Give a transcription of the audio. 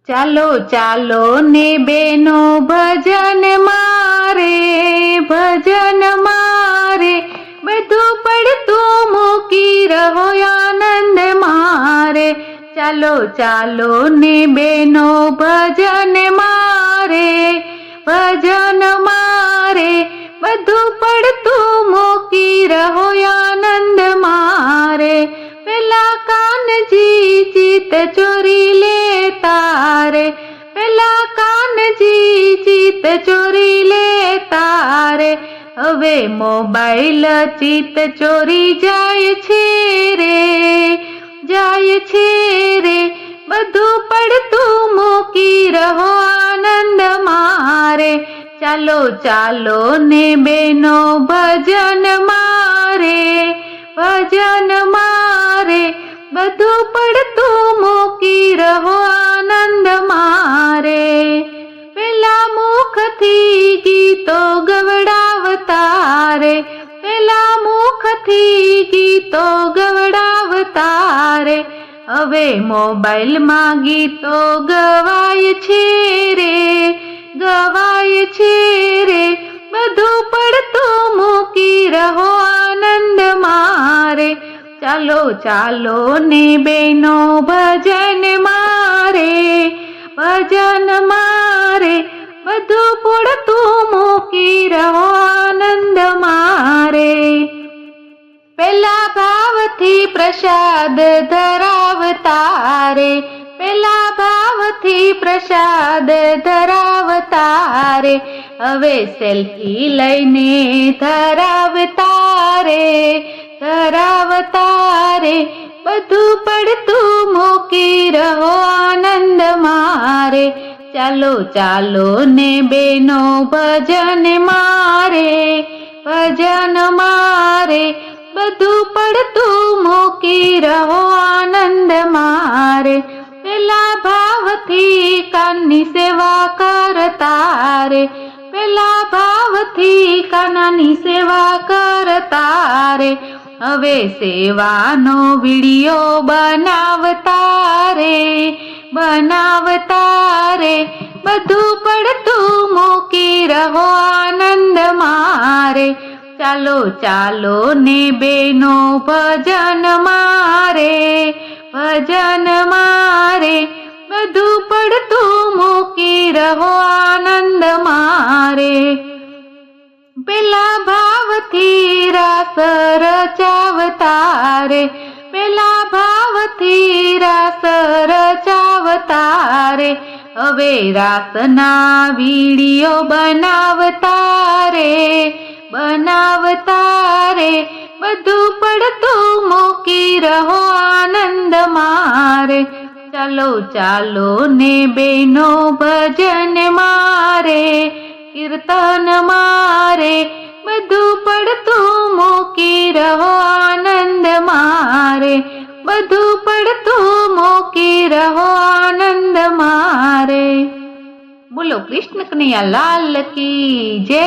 ચાલો ચાલો ને બેનો ભજન મારે, બધું પડતું મૂકી રહો આનંદ મારે. ચાલો ચાલો ને બેનો ભજન મારે, બધું પડતું મૂકી રહો આનંદ મારે. પેલા કાનજી ચિત ચોરી લેતા રે, પેલા કાનજી ચિત ચોરી લેતા રે. હવે મોબાઈલ ચિત ચોરી જાય છે રે, બધું પડતું મૂકી રહો આનંદ મારે. ચાલો ચાલો ને બેનો ભજન મારે, બધું પડતું મૂકી રહો આનંદ મારે. પેલા મુખથી ગીતો ગવડાવતા રે, પેલા મુખથી ગીતો ગવડાવતા રે. હવે મોબાઈલમાં ગીતો ગવાય છે રે, બધું પડતું મૂકી રહો આનંદ મારે. ચાલો ચાલો ને બેનો ભજન મારે, બધું પડતું મૂકી રહો આનંદ મારે. પેલા ભાવથી પ્રસાદ ધરાવતા રે, પેલા ભાવથી પ્રસાદ ધરાવતા રે. હવે સેલ્ફી લઈને ધરાવતા રે, બધું પડતું મૂકી રહો આનંદ મારે. ચાલો ચાલો ને બેનો ભજન મારે, બધું પડતું મૂકી રહો આનંદ મારે. પેલા ભાવથી કાનની સેવા કરતા રે, પેલા ભાવથી કાનાની સેવા કરતા રે. હવે સેવાનો વિડિયો બનાવતા રે, બધું પડતું મૂકી રહો આનંદ મારે. ચાલો ચાલો ને બેનો ભજન મારે, બધું પડતું મૂકી રહો આનંદ મારે. પેલા ભાવથી રાસ રચાવતા રે, પેલા ભાવથી રાસ રચાવતા રે. હવે રાસના વિડિયો બનાવતા રે, બધું પડતું મૂકી રહો આનંદ મારે. ચાલો ચાલો ને બેનો ભજન મારે, કીર્તન મારે, બધું પડતું મૂકી રહો આનંદ મારે, બધું પડતું મૂકી રહો આનંદ મારે. બોલો કૃષ્ણ કનૈયા લાલ કી જય.